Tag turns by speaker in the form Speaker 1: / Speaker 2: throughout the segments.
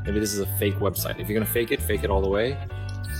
Speaker 1: Maybe this is a fake website. If you're gonna fake it all the way.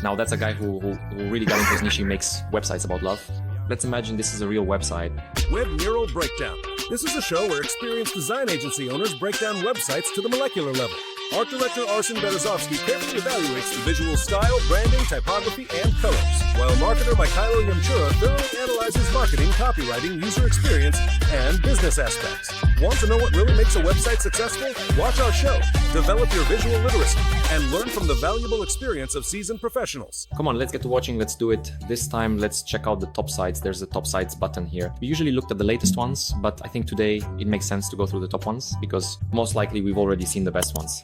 Speaker 1: Now that's a guy who really got into his niche. He makes websites about love. Let's imagine this is a real website.
Speaker 2: Webmural Breakdown. This is a show where experienced design agency owners break down websites to the molecular level. Art director Arsen Berezovsky carefully evaluates the visual style, branding, typography, and colors, while marketer Mikhailo Yemchura thoroughly analyzes marketing, copywriting, user experience, and business aspects. Want to know what really makes a website successful? Watch our show, develop your visual literacy, and learn from the valuable experience of seasoned professionals.
Speaker 1: Come on, let's get to watching. Let's do it. This time, let's check out the top sites. There's a top sites button here. We usually looked at the latest ones, but I think today it makes sense to go through the top ones because most likely we've already seen the best ones.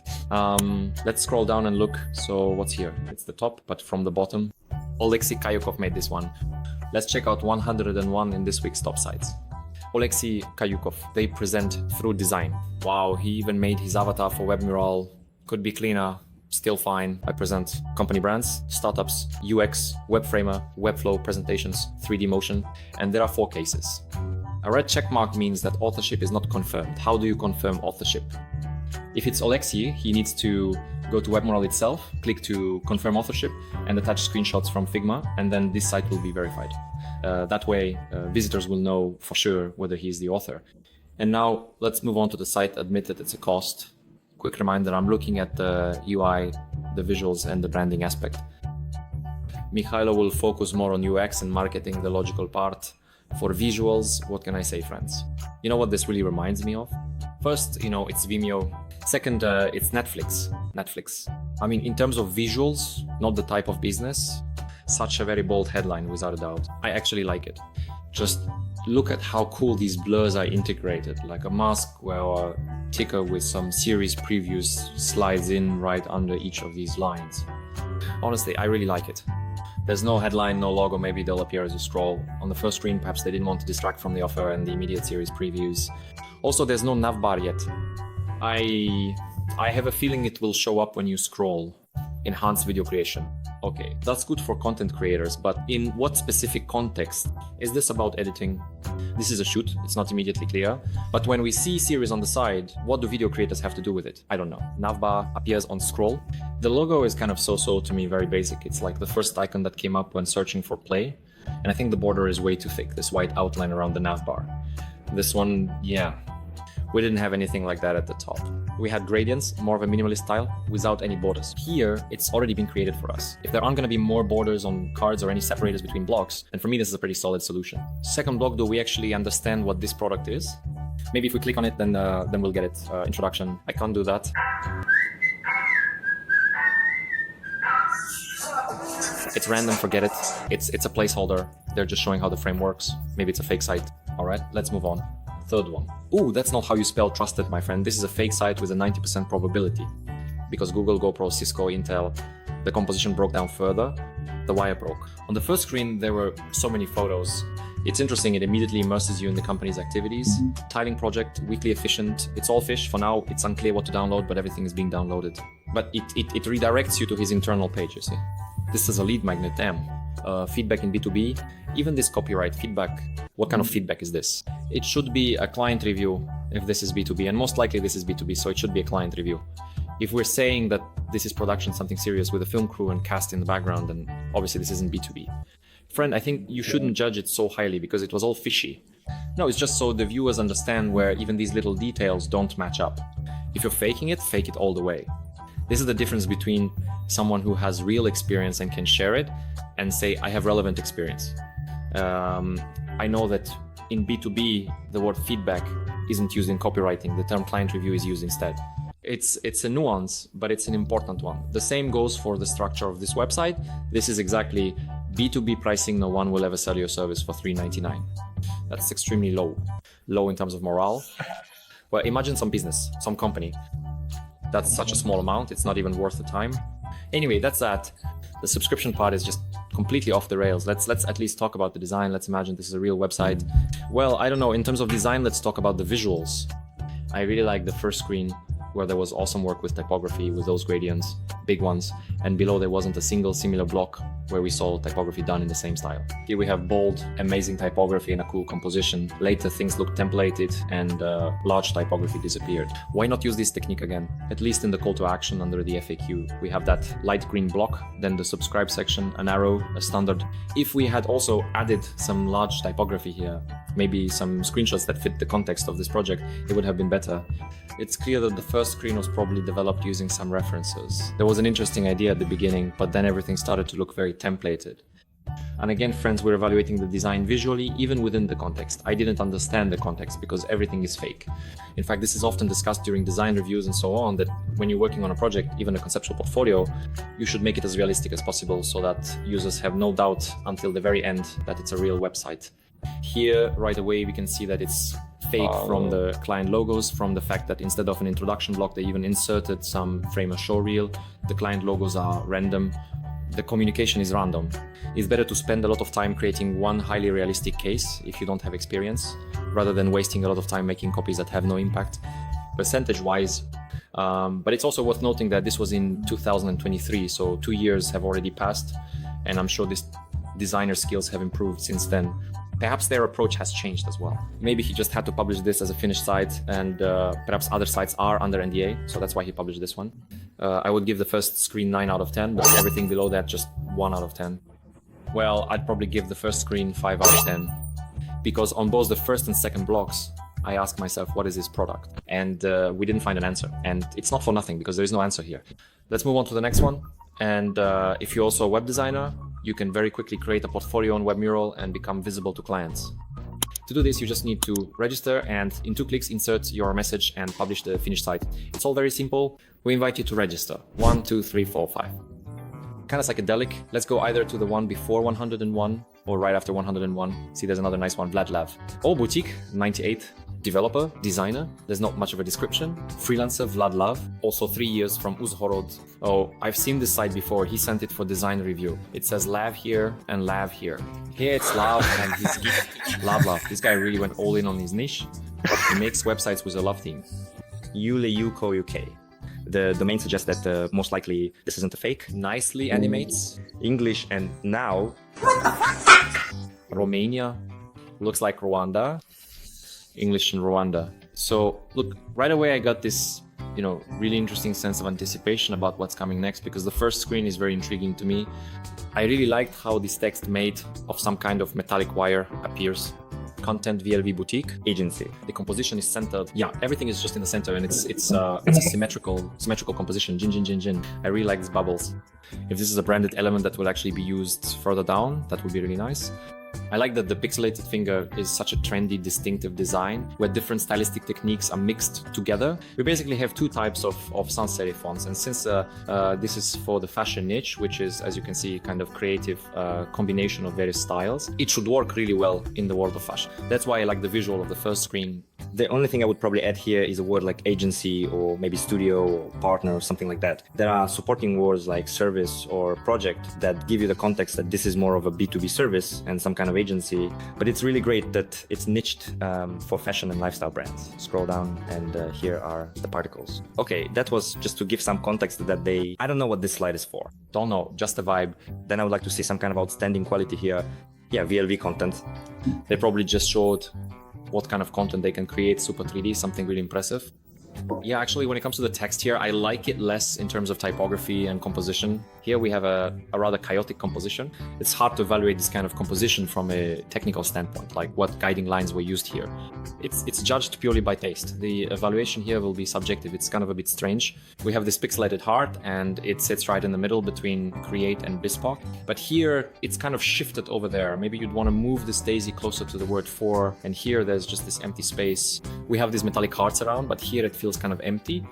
Speaker 1: Let's scroll down and look. So what's here? It's the top, but from the bottom. Oleksiy Kayukov made this one. Let's check out 101 in this week's top sites. Oleksiy Kayukov, they present through design. Wow, he even made his avatar for Webmural. Could be cleaner, still fine. I present company brands, startups, UX, web framer, Webflow presentations, 3D motion, and there are 4 cases. A red check mark means that authorship is not confirmed. How do you confirm authorship? If it's Oleksiy, he needs to go to Webmural itself, click to confirm authorship, and attach screenshots from Figma, and then this site will be verified. That way, visitors will know for sure whether he is the author. And now let's move on to the site. Admit that it's a cost. Quick reminder, I'm looking at the UI, the visuals, and the branding aspect. Mikhailo will focus more on UX and marketing, the logical part. For visuals, what can I say, friends? You know what this really reminds me of? First, it's Vimeo. Second, it's Netflix. I mean, in terms of visuals, not the type of business, such a very bold headline, without a doubt. I actually like it. Just look at how cool these blurs are integrated, like a mask where a ticker with some series previews slides in right under each of these lines. Honestly, I really like it. There's no headline, no logo, maybe they'll appear as you scroll. On the first screen, perhaps they didn't want to distract from the offer and the immediate series previews. Also, there's no navbar yet. I have a feeling it will show up when you scroll. Enhanced video creation. Okay, that's good for content creators, but in what specific context? Is this about editing? This is a shoot, it's not immediately clear. But when we see series on the side, what do video creators have to do with it? I don't know. Navbar appears on scroll. The logo is kind of so-so to me, very basic. It's like the first icon that came up when searching for play. And I think the border is way too thick, this white outline around the navbar. This one, yeah. We didn't have anything like that at the top. We had gradients, more of a minimalist style, without any borders. Here, it's already been created for us. If there aren't going to be more borders on cards or any separators between blocks, then for me this is a pretty solid solution. Second block, do we actually understand what this product is? Maybe if we click on it, then we'll get it. Introduction. I can't do that. It's random, forget it. It's a placeholder. They're just showing how the frame works. Maybe it's a fake site. All right, let's move on. Third one. Ooh, that's not how you spell trusted, my friend. This is a fake site with a 90% probability. Because Google, GoPro, Cisco, Intel, the composition broke down further, the wire broke. On the first screen, there were so many photos. It's interesting, it immediately immerses you in the company's activities. Tiling project, weekly efficient. It's all fish. For now, it's unclear what to download, but everything is being downloaded. But it redirects you to his internal page, you see. This is a lead magnet, damn. Feedback in B2B, even this copyright feedback. What kind of feedback is this? It should be a client review if this is B2B, and most likely this is B2B, so it should be a client review. If we're saying that this is production, something serious with a film crew and cast in the background, then obviously this isn't B2B. Friend, I think you shouldn't judge it so highly because it was all fishy. No, it's just so the viewers understand where even these little details don't match up. If you're faking it, fake it all the way. This is the difference between someone who has real experience and can share it and say, I have relevant experience. I know that in B2B, the word feedback isn't used in copywriting. The term client review is used instead. It's a nuance, but it's an important one. The same goes for the structure of this website. This is exactly B2B pricing. No one will ever sell your service for $3.99. That's extremely low. Low in terms of morale. Well, imagine some business, some company. That's such a small amount, it's not even worth the time. Anyway, that's that. The subscription part is just completely off the rails. Let's at least talk about the design. Let's imagine this is a real website. Well, I don't know, in terms of design, let's talk about the visuals. I really like the first screen where there was awesome work with typography, with those gradients, big ones, and below there wasn't a single similar block where we saw typography done in the same style. Here we have bold, amazing typography and a cool composition. Later things looked templated and large typography disappeared. Why not use this technique again? At least in the call to action under the FAQ. We have that light green block, then the subscribe section, an arrow, a standard. If we had also added some large typography here, maybe some screenshots that fit the context of this project, it would have been better. It's clear that the first screen was probably developed using some references. There was an interesting idea at the beginning, but then everything started to look very templated. And again, friends, we're evaluating the design visually, even within the context. I didn't understand the context because everything is fake. In fact, this is often discussed during design reviews and so on, that when you're working on a project, even a conceptual portfolio, you should make it as realistic as possible so that users have no doubt until the very end that it's a real website. Here, right away, we can see that it's fake from the client logos, from the fact that instead of an introduction block, they even inserted some frame or show reel. The client logos are random. The communication is random. It's better to spend a lot of time creating one highly realistic case if you don't have experience, rather than wasting a lot of time making copies that have no impact, percentage-wise. But it's also worth noting that this was in 2023, so 2 years have already passed, and I'm sure this designer skills have improved since then. Perhaps their approach has changed as well. Maybe he just had to publish this as a finished site, and perhaps other sites are under NDA, so that's why he published this one. I would give the first screen 9 out of 10, but everything below that just 1 out of 10. Well, I'd probably give the first screen 5 out of 10, because on both the first and second blocks, I asked myself, what is this product? And we didn't find an answer. And it's not for nothing, because there is no answer here. Let's move on to the next one. And if you're also a web designer, you can very quickly create a portfolio on Webmural and become visible to clients. To do this, you just need to register and in 2 clicks insert your message and publish the finished site. It's all very simple. We invite you to register. 1, 2, 3, 4, 5. Kind of psychedelic. Let's go either to the one before 101 or right after 101. See, there's another nice one, Vladlav. Oh, boutique, 98. Developer, designer, there's not much of a description. Freelancer, Vladlav, also 3 years from Uzhhorod. Oh, I've seen this site before, he sent it for design review. It says Lav here and Lav here. Here it's Lav and he's Lav. This guy really went all in on his niche, but he makes websites with a love theme.
Speaker 3: Yule UK. The domain suggests that most likely this isn't a fake.
Speaker 1: Nicely animates.
Speaker 3: English and now.
Speaker 1: Romania, looks like Rwanda. English in Rwanda. So look, right away I got this, really interesting sense of anticipation about what's coming next, because the first screen is very intriguing to me. I really liked how this text made of some kind of metallic wire appears. Content VLV boutique
Speaker 3: Agency.
Speaker 1: The composition is centered. Yeah, everything is just in the center, and it's a symmetrical composition. Jin. I really like these bubbles. If this is a branded element that will actually be used further down, that would be really nice. I like that the pixelated finger is such a trendy, distinctive design where different stylistic techniques are mixed together. We basically have 2 types of sans serif fonts, and since this is for the fashion niche, which is, as you can see, kind of creative combination of various styles, it should work really well in the world of fashion. That's why I like the visual of the first screen.
Speaker 3: The only thing I would probably add here is a word like agency or maybe studio or partner or something like that. There are supporting words like service or project that give you the context that this is more of a B2B service and some kind of agency, but it's really great that it's niched for fashion and lifestyle brands. Scroll down and here are the particles. Okay, that was just to give some context that I don't know what this slide is for.
Speaker 1: Don't know, just a vibe.
Speaker 3: Then I would like to see some kind of outstanding quality here. Yeah, VLV content.
Speaker 1: They probably just showed what kind of content they can create, super 3D, something really impressive. Yeah, actually, when it comes to the text here, I like it less in terms of typography and composition. Here we have a rather chaotic composition. It's hard to evaluate this kind of composition from a technical standpoint, like what guiding lines were used here. It's judged purely by taste. The evaluation here will be subjective. It's kind of a bit strange. We have this pixelated heart, and it sits right in the middle between create and bespoke. But here, it's kind of shifted over there. Maybe you'd want to move this daisy closer to the word for, and here there's just this empty space. We have these metallic hearts around, but here it feels kind of empty.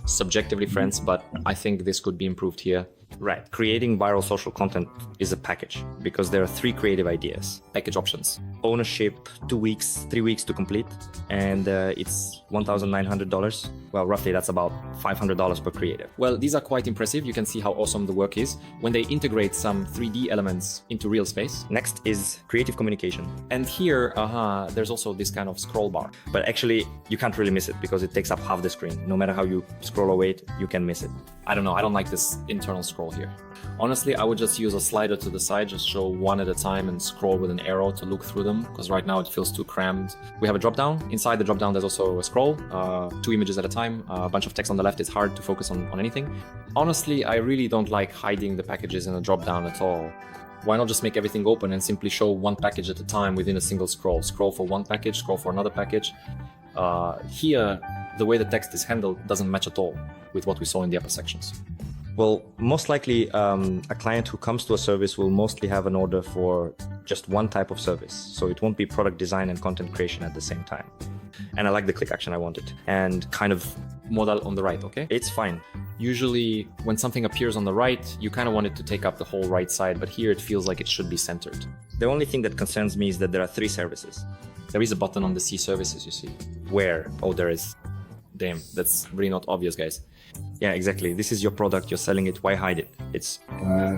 Speaker 1: Subjectively, friends, but I think this could be improved here.
Speaker 3: Right. Creating viral social content is a package because there are 3 creative ideas.
Speaker 1: Package options.
Speaker 3: Ownership, 2 weeks, 3 weeks to complete, and it's $1,900. Well, roughly that's about $500 per creative.
Speaker 1: Well, these are quite impressive. You can see how awesome the work is when they integrate some 3D elements into real space.
Speaker 3: Next is creative communication.
Speaker 1: And here, there's also this kind of scroll bar.
Speaker 3: But actually, you can't really miss it because it takes up half the screen. No matter how you scroll away it, you can miss it.
Speaker 1: I don't know, I don't like this internal scroll here. Honestly, I would just use a slider to the side, just show one at a time and scroll with an arrow to look through them, because right now it feels too crammed. We have a drop down. Inside the drop down, there's also a scroll, 2 images at a time, a bunch of text on the left. It's hard to focus on anything. Honestly, I really don't like hiding the packages in a drop down at all. Why not just make everything open and simply show one package at a time within a single scroll? Scroll for one package, scroll for another package. Here, the way the text is handled doesn't match at all with what we saw in the upper sections.
Speaker 3: Well, most likely a client who comes to a service will mostly have an order for just one type of service. So it won't be product design and content creation at the same time. And I like the click action, I want it. And kind of
Speaker 1: modal on the right, okay?
Speaker 3: It's fine.
Speaker 1: Usually when something appears on the right, you kind of want it to take up the whole right side, but here it feels like it should be centered.
Speaker 3: The only thing that concerns me is that there are 3 services.
Speaker 1: There is a button on the C services, you see.
Speaker 3: Where? Oh, there is.
Speaker 1: Damn, that's really not obvious, guys.
Speaker 3: Yeah, exactly. This is your product, you're selling it, why hide it? It's...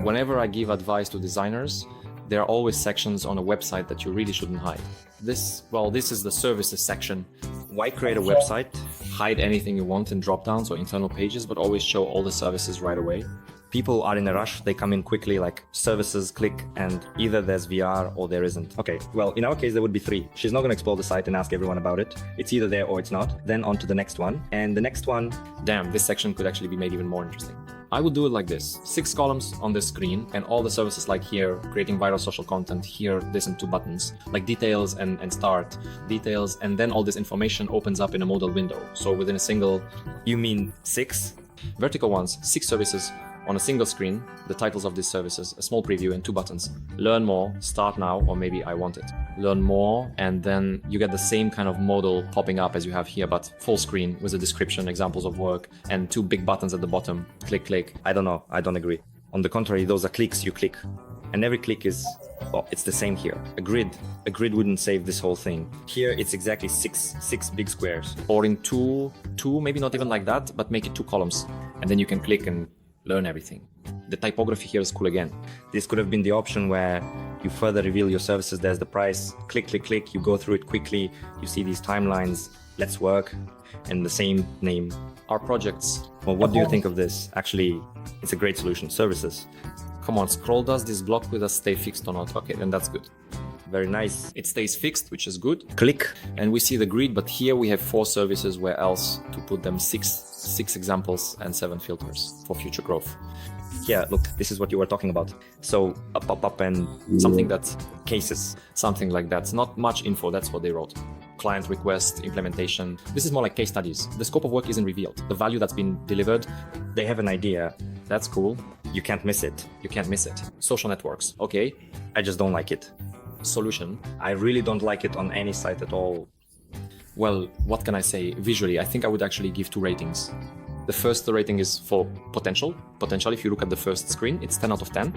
Speaker 1: Whenever I give advice to designers, there are always sections on a website that you really shouldn't hide. This is the services section.
Speaker 3: Why create a website?
Speaker 1: Hide anything you want in drop-downs or internal pages, but always show all the services right away.
Speaker 3: People are in a rush, they come in quickly, like services, click, and either there's VR or there isn't. Okay, well, in our case, there would be 3. She's not going to explore the site and ask everyone about it. It's either there or it's not. Then on to the next one. And the next one...
Speaker 1: Damn, this section could actually be made even more interesting. I would do it like this. 6 columns on this screen and all the services like here, creating viral social content, here, this and 2 buttons, like details and start, details, and then all this information opens up in a modal window. So within a single...
Speaker 3: You mean 6?
Speaker 1: Vertical ones, 6 services, on a single screen, the titles of these services, a small preview and 2 buttons. Learn more, start now, or maybe I want it. Learn more, and then you get the same kind of modal popping up as you have here, but full screen with a description, examples of work, and 2 big buttons at the bottom. Click, click.
Speaker 3: I don't know, I don't agree. On the contrary, those are clicks, you click. And every click is, well, it's the same here. A grid wouldn't save this whole thing. Here, it's exactly 6 big squares.
Speaker 1: Or in two, maybe not even like that, but make it 2 columns. And then you can click and learn everything. The typography here is cool again.
Speaker 3: This could have been the option where you further reveal your services, there's the price, click, click, click, you go through it quickly, you see these timelines, let's work, and the same name.
Speaker 1: Our projects.
Speaker 3: Well, what do you think of this? Actually, it's a great solution, services.
Speaker 1: Come on, scroll, does this block with us stay fixed or not? Okay, then that's good.
Speaker 3: Very nice.
Speaker 1: It stays fixed, which is good.
Speaker 3: Click.
Speaker 1: And we see the grid, but here we have 4 services where else to put them 6 examples and 7 filters for future growth.
Speaker 3: Yeah, look, this is what you were talking about. So a pop-up and
Speaker 1: something that's
Speaker 3: cases.
Speaker 1: Something like that. Not much info, that's what they wrote. Client request, implementation. This is more like case studies. The scope of work isn't revealed. The value that's been delivered.
Speaker 3: They have an idea.
Speaker 1: That's cool.
Speaker 3: You can't miss it.
Speaker 1: You can't miss it. Social networks. Okay.
Speaker 3: I just don't like it.
Speaker 1: Solution.
Speaker 3: I really don't like it on any site at all.
Speaker 1: Well, what can I say? Visually, I think I would actually give 2 ratings. The first rating is for potential. Potential, if you look at the first screen, it's 10 out of 10.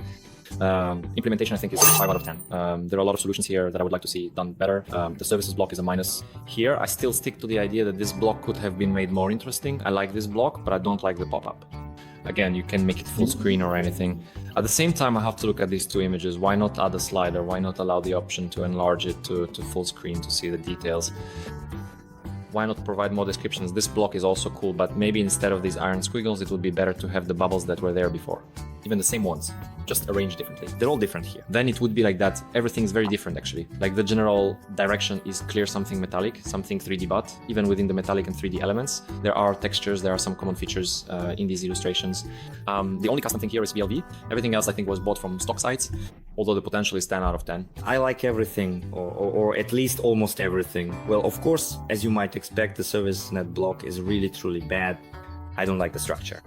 Speaker 1: Implementation, I think, is 5 out of 10. There are a lot of solutions here that I would like to see done better. The services block is a minus. Here, I still stick to the idea that this block could have been made more interesting. I like this block, but I don't like the pop-up. Again, you can make it full screen or anything. At the same time, I have to look at these 2 images. Why not add a slider? Why not allow the option to enlarge it to full screen to see the details? Why not provide more descriptions? This block is also cool, but maybe instead of these iron squiggles, it would be better to have the bubbles that were there before. Even the same ones, just arranged differently. They're all different here. Then it would be like that. Everything's very different, actually. Like the general direction is clear something metallic, something 3D, but even within the metallic and 3D elements, there are textures, there are some common features in these illustrations. The only custom thing here is VLV. Everything else, I think, was bought from stock sites, although the potential is 10 out of 10.
Speaker 3: I like everything, or at least almost everything. Well, of course, as you might expect, the service net block is really, truly bad. I don't like the structure.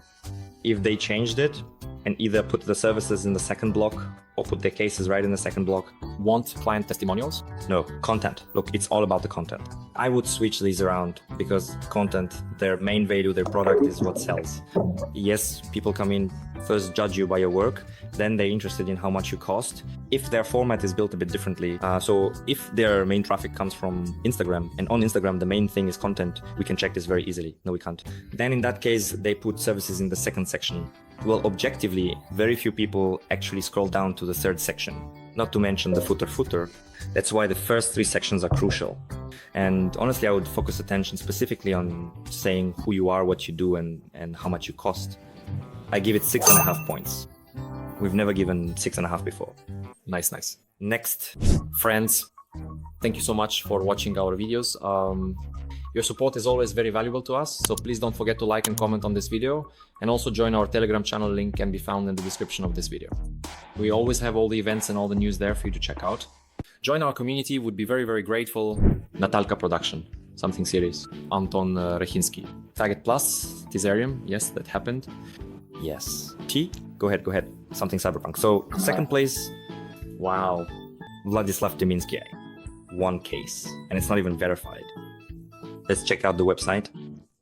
Speaker 3: If they changed it, and either put the services in the second block or put their cases right in the second block,
Speaker 1: want client testimonials?
Speaker 3: No, content. Look, it's all about the content. I would switch these around because content, their main value, their product is what sells. Yes, people come in, first judge you by your work, then they're interested in how much you cost. If their format is built a bit differently, so if their main traffic comes from Instagram, and on Instagram the main thing is content, we can check this very easily. No, we can't. Then in that case, they put services in the second section. Well, objectively, very few people actually scroll down to the third section, not to mention the footer. That's why the first three sections are crucial. And honestly, I would focus attention specifically on saying who you are, what you do, and how much you cost. I give it 6.5 points. We've never given 6.5 before.
Speaker 1: Nice.
Speaker 3: Next.
Speaker 1: Friends, thank you so much for watching our videos. Your support is always very valuable to us, so please don't forget to like and comment on this video, and also join our Telegram channel. Link can be found in the description of this video. We always have all the events and all the news there for you to check out. Join our community, would be very, very grateful. Natalka Production, something serious. Anton Rechinski. Faggot Plus, Tizerium, yes, that happened.
Speaker 3: Yes. T? Go ahead. Something cyberpunk. So, second place.
Speaker 1: Wow.
Speaker 3: Vladislav Deminsky. One case. And it's not even verified. Let's check out the website.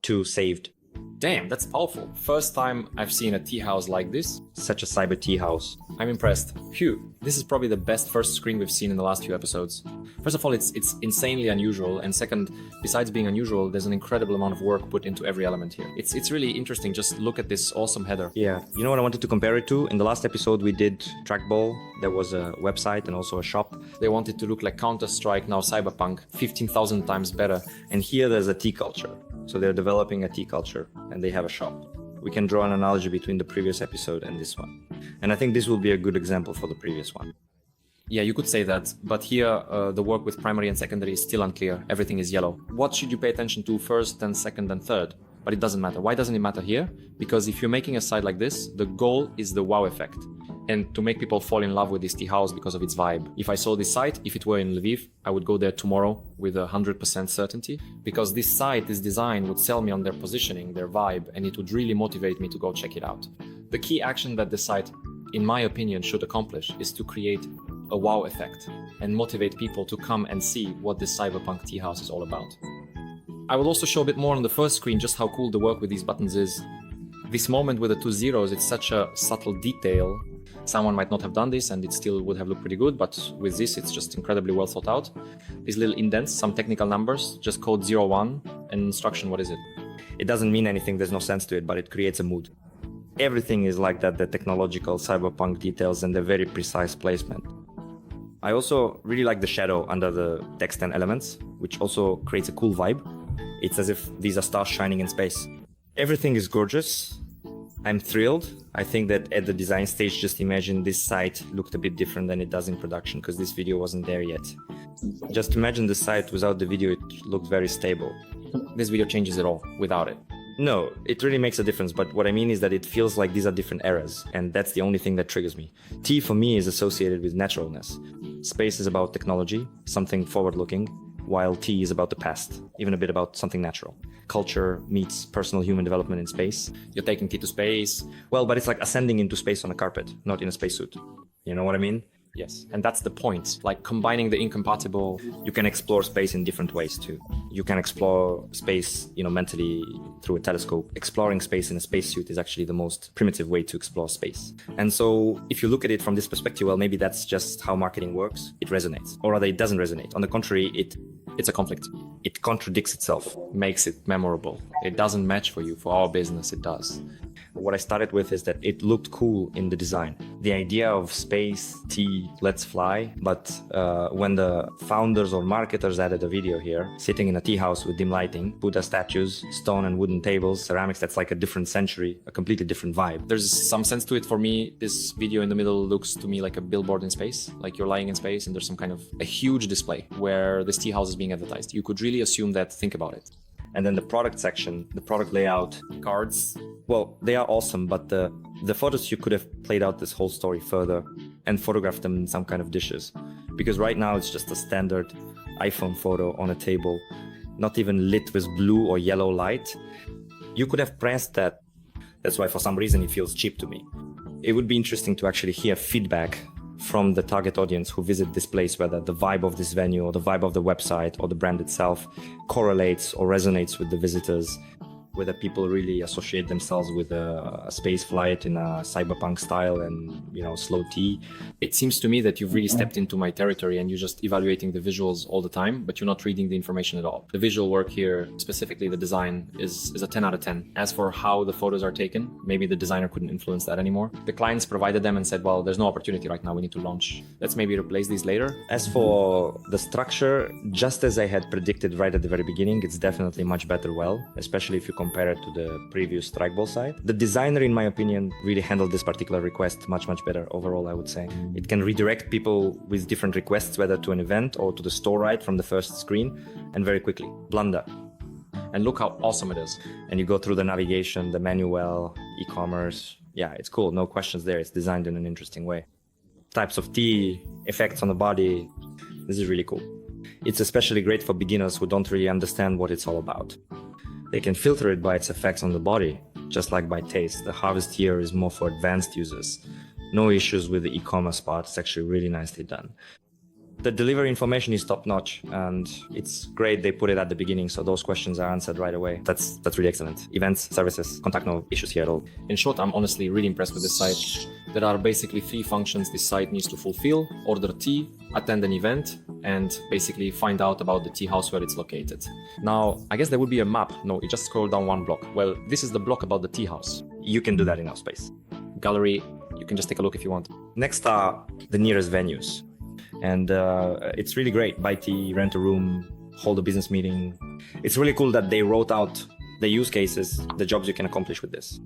Speaker 3: 2 saved.
Speaker 1: Damn, that's powerful. First time I've seen a tea house like this.
Speaker 3: Such a cyber tea house.
Speaker 1: I'm impressed. Phew, this is probably the best first screen we've seen in the last few episodes. First of all, it's insanely unusual, and second, besides being unusual, there's an incredible amount of work put into every element here. It's really interesting. Just look at this awesome header.
Speaker 3: Yeah, you know what I wanted to compare it to? In the last episode we did Trackball. There was a website and also a shop.
Speaker 1: They wanted to look like Counter-Strike, now Cyberpunk, 15,000 times better.
Speaker 3: And here there's a tea culture. So they're developing a tea culture and they have a shop. We can draw an analogy between the previous episode and this one. And I think this will be a good example for the previous one.
Speaker 1: Yeah, you could say that, but here the work with primary and secondary is still unclear. Everything is yellow. What should you pay attention to first, then second, and third? But it doesn't matter. Why doesn't it matter here? Because if you're making a site like this, the goal is the wow effect, and to make people fall in love with this tea house because of its vibe. If I saw this site, if it were in Lviv, I would go there tomorrow with 100% certainty, because this site, this design would sell me on their positioning, their vibe, and it would really motivate me to go check it out. The key action that the site, in my opinion, should accomplish is to create a wow effect and motivate people to come and see what this cyberpunk tea house is all about. I will also show a bit more on the first screen just how cool the work with these buttons is. This moment with the 2 zeros, it's such a subtle detail. Someone might not have done this and it still would have looked pretty good, but with this it's just incredibly well thought out. These little indents, some technical numbers, just code 01 and instruction, what is it?
Speaker 3: It doesn't mean anything, there's no sense to it, but it creates a mood. Everything is like that, the technological cyberpunk details and the very precise placement. I also really like the shadow under the text and elements, which also creates a cool vibe. It's as if these are stars shining in space. Everything is gorgeous. I'm thrilled. I think that at the design stage, just imagine this site looked a bit different than it does in production because this video wasn't there yet. Just imagine the site without the video, it looked very stable.
Speaker 1: This video changes it all without it.
Speaker 3: No, it really makes a difference, but what I mean is that it feels like these are different eras, and that's the only thing that triggers me. T for me is associated with naturalness. Space is about technology, something forward-looking, while T is about the past, even a bit about something natural. Culture meets personal human development in space.
Speaker 1: You're taking T to space.
Speaker 3: Well, but it's like ascending into space on a carpet, not in a spacesuit. You know what I mean?
Speaker 1: Yes, and that's the point, like combining the incompatible.
Speaker 3: You can explore space in different ways too. You can explore space, mentally through a telescope. Exploring space in a spacesuit is actually the most primitive way to explore space. And so if you look at it from this perspective, well, maybe that's just how marketing works. It resonates, or rather it doesn't resonate. On the contrary,
Speaker 1: it's a conflict.
Speaker 3: It contradicts itself.
Speaker 1: Makes it memorable. It doesn't match for you. For our business, it does.
Speaker 3: What I started with is that it looked cool in the design. The idea of space, tea, let's fly. But when the founders or marketers added a video here, sitting in a tea house with dim lighting, Buddha statues, stone and wooden tables, ceramics, that's like a different century, a completely different vibe.
Speaker 1: There's some sense to it for me. This video in the middle looks to me like a billboard in space, like you're lying in space and there's some kind of a huge display where this tea house is being advertised. You could really assume that, think about it.
Speaker 3: And then the product section, the product layout,
Speaker 1: cards.
Speaker 3: Well, they are awesome, but the photos, you could have played out this whole story further and photographed them in some kind of dishes. Because right now it's just a standard iPhone photo on a table, not even lit with blue or yellow light. You could have pressed that. That's why for some reason it feels cheap to me. It would be interesting to actually hear feedback from the target audience who visit this place, whether the vibe of this venue or the vibe of the website or the brand itself correlates or resonates with the visitors, whether people really associate themselves with a space flight in a cyberpunk style and, slow tea.
Speaker 1: It seems to me that you've really stepped into my territory and you're just evaluating the visuals all the time, but you're not reading the information at all. The visual work here, specifically the design, is a 10 out of 10. As for how the photos are taken, maybe the designer couldn't influence that anymore. The clients provided them and said, well, there's no opportunity right now, we need to launch. Let's maybe replace these later.
Speaker 3: As for the structure, just as I had predicted right at the very beginning, it's definitely much better, especially if you compare it to the previous Dribbble site. The designer, in my opinion, really handled this particular request much better overall, I would say. It can redirect people with different requests, whether to an event or to the store right from the first screen, and very quickly. Blunder.
Speaker 1: And look how awesome it is.
Speaker 3: And you go through the navigation, the manual, e-commerce. Yeah, it's cool. No questions there. It's designed in an interesting way. Types of tea, effects on the body. This is really cool. It's especially great for beginners who don't really understand what it's all about. They can filter it by its effects on the body, just like by taste. The harvest here is more for advanced users. No issues with the e-commerce part. It's actually really nicely done. The delivery information is top-notch, and it's great they put it at the beginning, so those questions are answered right away. That's really excellent. Events, services, contact, no issues here at all.
Speaker 1: In short, I'm honestly really impressed with this site. There are basically 3 functions this site needs to fulfill: order tea, attend an event, and basically find out about the tea house where it's located. Now, I guess there would be a map. No, you just scroll down 1 block. Well, this is the block about the tea house.
Speaker 3: You can do that in our space.
Speaker 1: Gallery, you can just take a look if you want.
Speaker 3: Next are the nearest venues. And it's really great. Buy tea, rent a room, hold a business meeting. It's really cool that they wrote out the use cases, the jobs you can accomplish with this.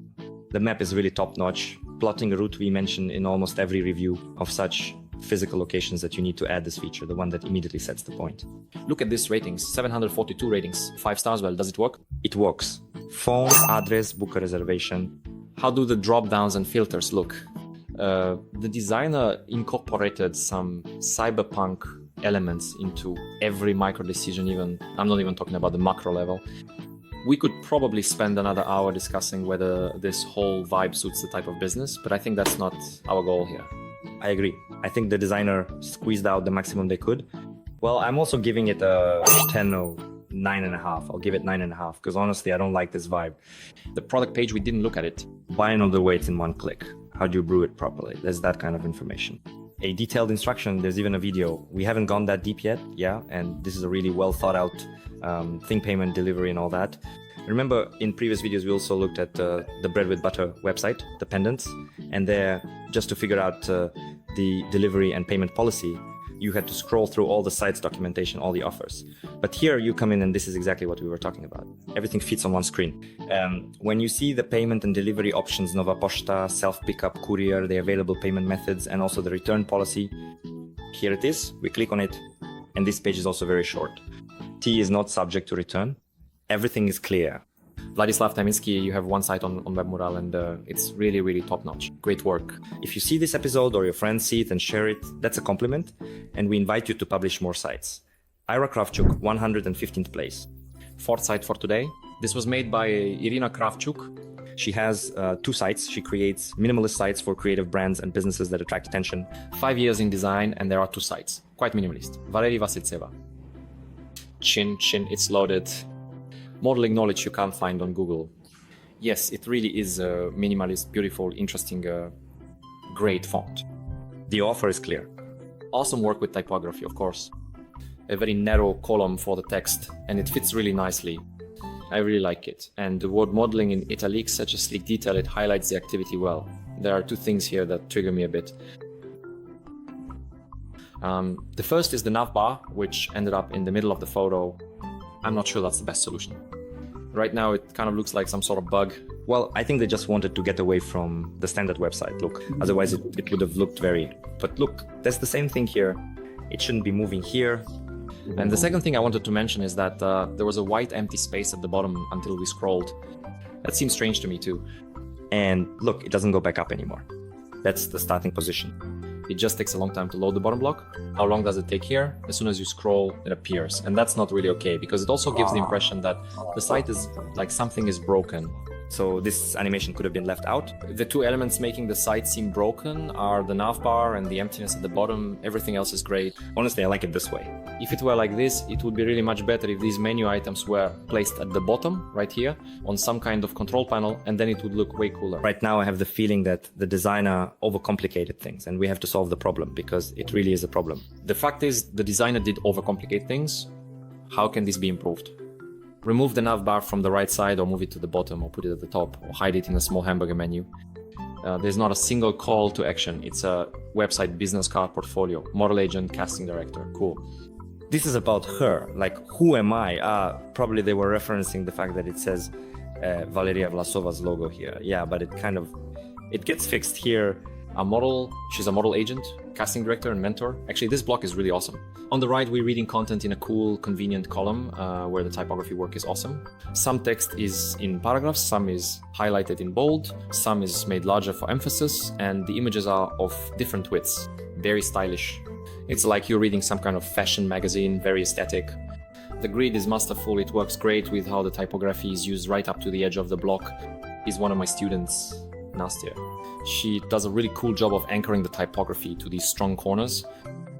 Speaker 3: The map is really top-notch. Plotting a route we mention in almost every review of such physical locations that you need to add this feature, the one that immediately sets the point.
Speaker 1: Look at these ratings, 742 ratings, 5 stars. Well, does it work?
Speaker 3: It works. Phone, address, book a reservation.
Speaker 1: How do the drop-downs and filters look? The designer incorporated some cyberpunk elements into every micro decision, even. I'm not even talking about the macro level. We could probably spend another hour discussing whether this whole vibe suits the type of business, but I think that's not our goal here.
Speaker 3: I agree. I think the designer squeezed out the maximum they could. Well, I'm also giving it a 10 or 9.5. I'll give it 9.5 because honestly, I don't like this vibe.
Speaker 1: The product page, we didn't look at it.
Speaker 3: Buy another way, it's in 1 click. How do you brew it properly? There's that kind of information. A detailed instruction, there's even a video. We haven't gone that deep yet, and this is a really well thought out thing, payment, delivery and all that. Remember, in previous videos, we also looked at the Bread with Butter website, the pendants, and there, just to figure out the delivery and payment policy, you had to scroll through all the site's documentation, all the offers. But here you come in and this is exactly what we were talking about. Everything fits on 1 screen. When you see the payment and delivery options, Nova Pošta, self-pickup, courier, the available payment methods, and also the return policy, here it is. We click on it, and this page is also very short. Tea is not subject to return. Everything is clear.
Speaker 1: Vladislav Taminsky, you have 1 site on Webmural, and it's really top-notch. Great work.
Speaker 3: If you see this episode or your friends see it and share it, that's a compliment, and we invite you to publish more sites. Ira Kravchuk, 115th place.
Speaker 1: 4th site for today. This was made by Irina Kravchuk.
Speaker 3: She has 2 sites. She creates minimalist sites for creative brands and businesses that attract attention.
Speaker 1: 5 years in design, and there are 2 sites. Quite minimalist. Valery Vasitseva. Chin, it's loaded. Modeling knowledge you can't find on Google. Yes, it really is a minimalist, beautiful, interesting, great font.
Speaker 3: The offer is clear.
Speaker 1: Awesome work with typography, of course. A very narrow column for the text, and it fits really nicely. I really like it. And the word modeling in italics, such a sleek detail, it highlights the activity well. There are 2 things here that trigger me a bit. The first is the nav bar, which ended up in the middle of the photo. I'm not sure that's the best solution. Right now, it kind of looks like some sort of bug.
Speaker 3: Well, I think they just wanted to get away from the standard website look. Otherwise, it would have looked very... But look, that's the same thing here. It shouldn't be moving here.
Speaker 1: And the second thing I wanted to mention is that there was a white empty space at the bottom until we scrolled. That seems strange to me too.
Speaker 3: And look, it doesn't go back up anymore. That's the starting position.
Speaker 1: It just takes a long time to load the bottom block. How long does it take here? As soon as you scroll, it appears. And that's not really okay, because it also gives the impression that the site is like something is broken.
Speaker 3: So this animation could have been left out.
Speaker 1: The two elements making the site seem broken are the navbar and the emptiness at the bottom. Everything else is great.
Speaker 3: Honestly, I like it this way.
Speaker 1: If it were like this, it would be really much better if these menu items were placed at the bottom, right here, on some kind of control panel, and then it would look way cooler.
Speaker 3: Right now, I have the feeling that the designer overcomplicated things, and we have to solve the problem because it really is a problem.
Speaker 1: The fact is, the designer did overcomplicate things. How can this be improved? Remove the navbar from the right side or move it to the bottom or put it at the top or hide it in a small hamburger menu. There's not a single call to action. It's a website business card portfolio, model agent, casting director. Cool.
Speaker 3: This is about her. Like, who am I? Probably they were referencing the fact that it says Valeria Vlasova's logo here. Yeah, but it gets fixed here.
Speaker 1: She's a model agent, casting director, and mentor. Actually, this block is really awesome. On the right, we're reading content in a cool, convenient column where the typography work is awesome. Some text is in paragraphs, some is highlighted in bold, some is made larger for emphasis, and the images are of different widths. Very stylish. It's like you're reading some kind of fashion magazine, very aesthetic. The grid is masterful. It works great with how the typography is used right up to the edge of the block. He's one of my students, Nastya. She does a really cool job of anchoring the typography to these strong corners.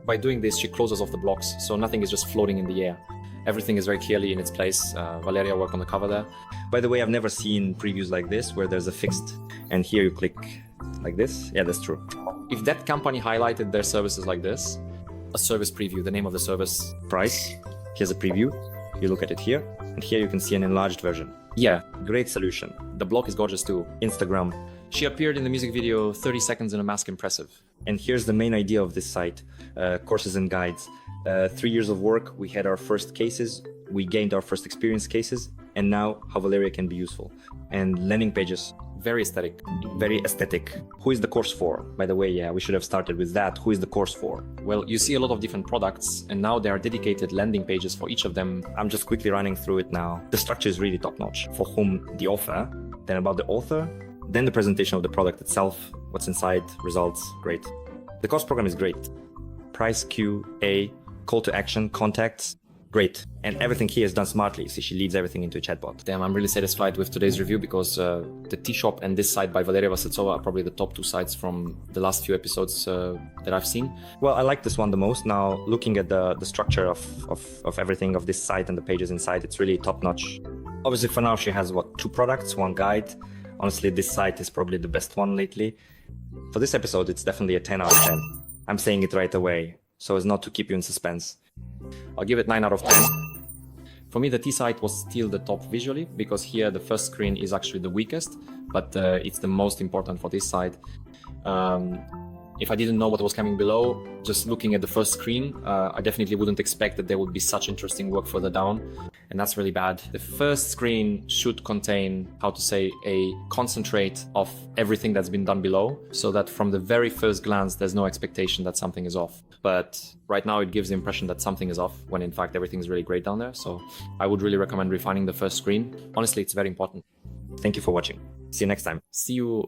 Speaker 1: By doing this, she closes off the blocks, so nothing is just floating in the air. Everything is very clearly in its place. Valeria worked on the cover there.
Speaker 3: By the way, I've never seen previews like this where there's a fixed, and here you click like this. Yeah, that's true.
Speaker 1: If that company highlighted their services like this, a service preview, the name of the service,
Speaker 3: Price, here's a preview. You look at it here, and here you can see an enlarged version.
Speaker 1: Yeah,
Speaker 3: Great solution.
Speaker 1: the block is gorgeous too.
Speaker 3: Instagram.
Speaker 1: She appeared in the music video 30 seconds in a mask, impressive.
Speaker 3: And here's the main idea of this site, courses and guides. 3 years of work, we had our first cases, we gained our first experience cases, and now how Valeria can be useful. And landing pages,
Speaker 1: Very aesthetic.
Speaker 3: very aesthetic. Who is the course for? By the way, yeah, we should have started with that. Who is the course for?
Speaker 1: Well, you see a lot of different products, and now there are dedicated landing pages for each of them.
Speaker 3: I'm just quickly running through it now. The structure is really top-notch. For whom? The author, then about the author, then the presentation of the product itself, what's inside, results, great. The course program is great. Price, QA, call to action, contacts, great. And everything here is done smartly. See, she leads everything into a chatbot.
Speaker 1: Damn, I'm really satisfied with today's review because the tea shop and this site by Valeria Vasiltsova are probably the top two sites from the last few episodes that I've seen.
Speaker 3: Well, I like this one the most. Now, looking at the structure of everything of this site and the pages inside, it's really top-notch. Obviously, for now, she has, 2 products, 1 guide. Honestly, this site is probably the best one lately. For this episode, it's definitely a 10 out of 10. I'm saying it right away, so as not to keep you in suspense.
Speaker 1: I'll give it 9 out of 10. For me, the T site was still the top visually because here the first screen is actually the weakest, but it's the most important for this site. If I didn't know what was coming below, just looking at the first screen, I definitely wouldn't expect that there would be such interesting work further down, and that's really bad. The first screen should contain, a concentrate of everything that's been done below, so that from the very first glance, there's no expectation that something is off. But right now it gives the impression that something is off, when in fact everything is really great down there, so I would really recommend refining the first screen. Honestly, it's very important.
Speaker 3: Thank you for watching. See you next time.
Speaker 1: See you